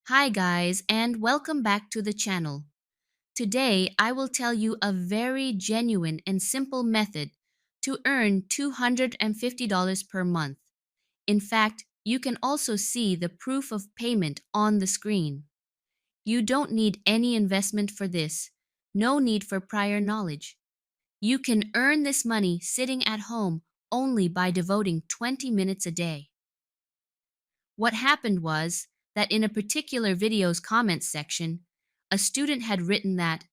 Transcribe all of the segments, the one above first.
Hi guys, and welcome back to the channel. Today I will tell you a very genuine and simple method to earn $250 per month. In fact, you can also see the proof of payment on the screen. You don't need any investment for this, no need for prior knowledge. You can earn this money sitting at home only by devoting 20 minutes a day. What happened was that in a particular video's comments section, a student had written that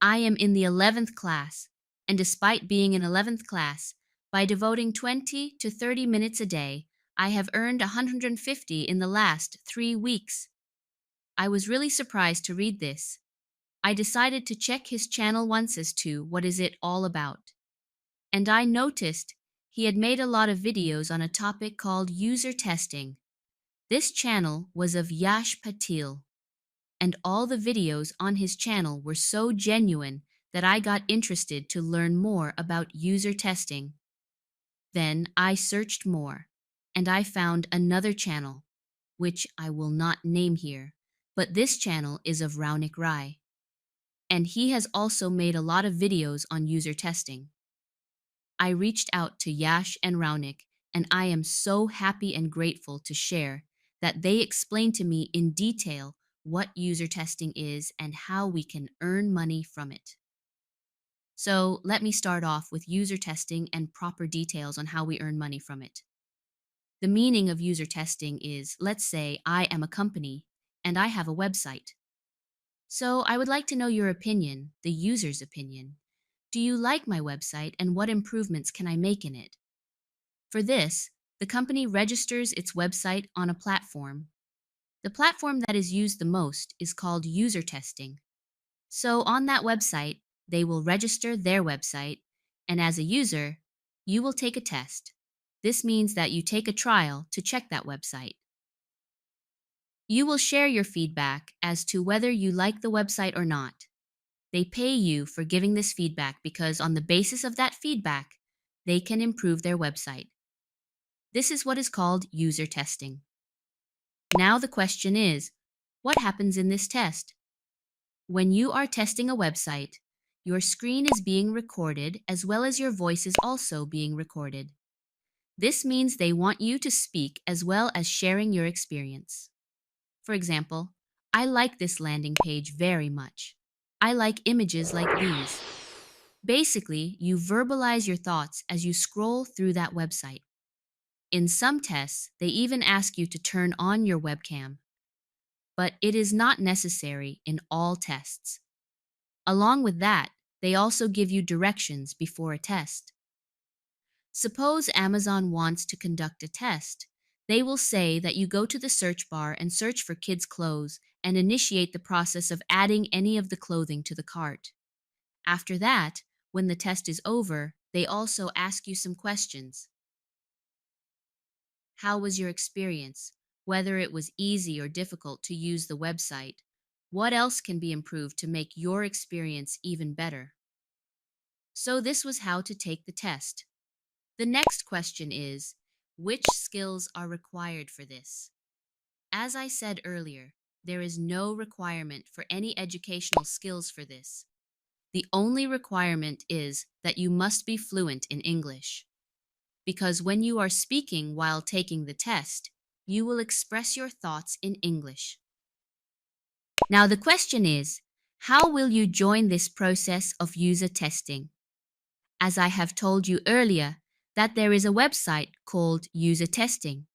I am in the 11th class, and despite being in 11th class, by devoting 20 to 30 minutes a day, I have earned 150 in the last 3 weeks. I was really surprised to read this. I decided to check his channel once as to what is it all about. And I noticed he had made a lot of videos on a topic called user testing. This channel was of Yash Patil, and all the videos on his channel were so genuine that I got interested to learn more about user testing. Then I searched more, and I found another channel, which I will not name here, but this channel is of Raunik Rai, and he has also made a lot of videos on user testing. I reached out to Yash and Raunik, and I am so happy and grateful to share that they explained to me in detail what user testing is and how we can earn money from it. So let me start off with user testing and proper details on how we earn money from it. The meaning of user testing is, let's say I am a company and I have a website. So I would like to know your opinion, the user's opinion. Do you like my website and what improvements can I make in it? For this, the company registers its website on a platform. The platform that is used the most is called user testing. So on that website, they will register their website, and as a user, you will take a test. This means that you take a trial to check that website. You will share your feedback as to whether you like the website or not. They pay you for giving this feedback because on the basis of that feedback, they can improve their website. This is what is called user testing. Now the question is, what happens in this test? When you are testing a website, your screen is being recorded as well as your voice is also being recorded. This means they want you to speak as well as sharing your experience. For example, I like this landing page very much. I like images like these. Basically, you verbalize your thoughts as you scroll through that website. In some tests, they even ask you to turn on your webcam, but it is not necessary in all tests. Along with that, they also give you directions before a test. Suppose Amazon wants to conduct a test. They will say that you go to the search bar and search for kids' clothes and initiate the process of adding any of the clothing to the cart. After that, when the test is over, they also ask you some questions. How was your experience? Whether it was easy or difficult to use the website? What else can be improved to make your experience even better? So this was how to take the test. The next question is, which skills are required for this? As I said earlier, there is no requirement for any educational skills for this. The only requirement is that you must be fluent in English. Because when you are speaking while taking the test, you will express your thoughts in English. Now the question is, how will you join this process of user testing? As I have told you earlier, that there is a website called User Testing.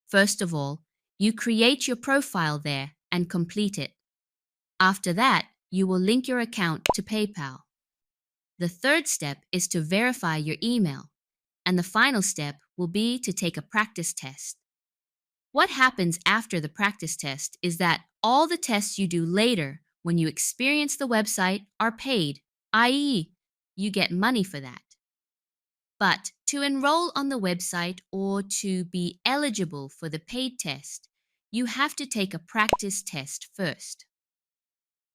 First of all, you create your profile there and complete it. After that, you will link your account to PayPal. The third step is to verify your email, and the final step will be to take a practice test. What happens after the practice test is that all the tests you do later when you experience the website are paid, i.e., you get money for that. But to enroll on the website or to be eligible for the paid test, you have to take a practice test first.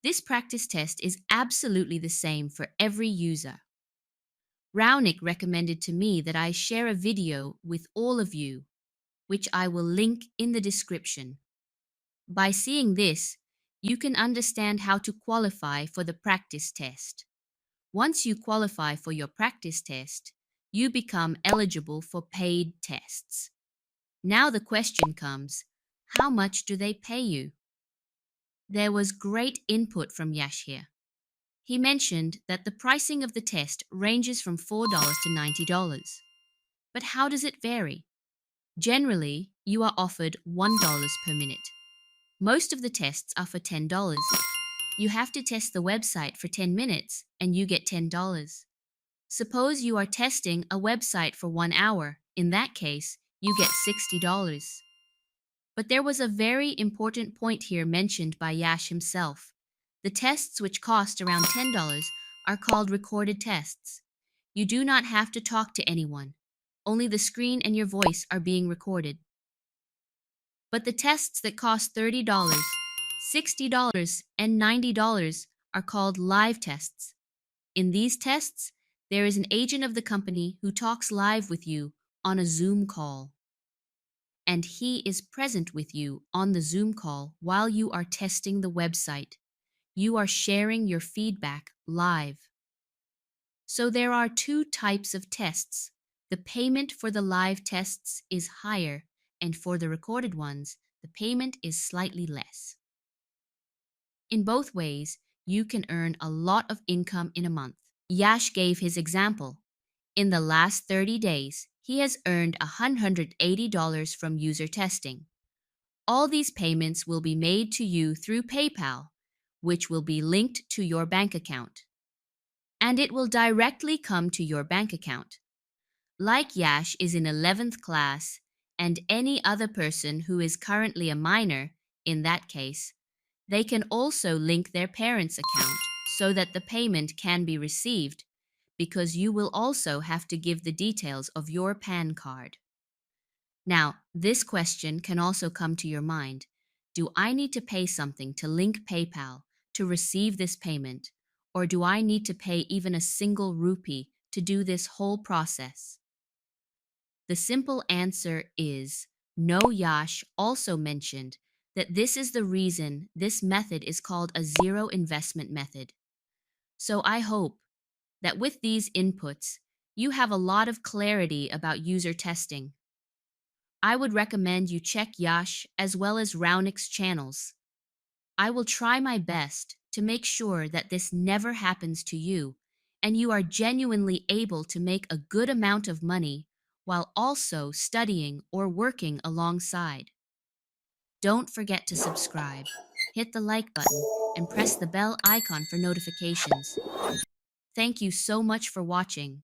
This practice test is absolutely the same for every user. Raunik recommended to me that I share a video with all of you, which I will link in the description. By seeing this, you can understand how to qualify for the practice test. Once you qualify for your practice test, you become eligible for paid tests. Now the question comes, how much do they pay you? There was great input from Yash here. He mentioned that the pricing of the test ranges from $4 to $90. But how does it vary? Generally, you are offered $1 per minute. Most of the tests are for $10. You have to test the website for 10 minutes and you get $10. Suppose you are testing a website for 1 hour. In that case, you get $60. But there was a very important point here mentioned by Yash himself. The tests which cost around $10 are called recorded tests. You do not have to talk to anyone. Only the screen and your voice are being recorded. But the tests that cost $30, $60, and $90 are called live tests. In these tests, there is an agent of the company who talks live with you on a Zoom call. And he is present with you on the Zoom call while you are testing the website. You are sharing your feedback live. So there are two types of tests. The payment for the live tests is higher, and for the recorded ones, the payment is slightly less. In both ways, you can earn a lot of income in a month. Yash gave his example. In the last 30 days, he has earned $180 from user testing. All these payments will be made to you through PayPal, which will be linked to your bank account. And it will directly come to your bank account. Like Yash is in 11th class, and any other person who is currently a minor, in that case, they can also link their parents' account so that the payment can be received, because you will also have to give the details of your PAN card. Now, this question can also come to your mind. Do I need to pay something to link PayPal to receive this payment, or do I need to pay even a single rupee to do this whole process? The simple answer is no. Yash also mentioned that this is the reason this method is called a zero investment method. So I hope that with these inputs, you have a lot of clarity about user testing. I would recommend you check Yash as well as Raunik's channels. I will try my best to make sure that this never happens to you and you are genuinely able to make a good amount of money while also studying or working alongside. Don't forget to subscribe, hit the like button, and press the bell icon for notifications. Thank you so much for watching.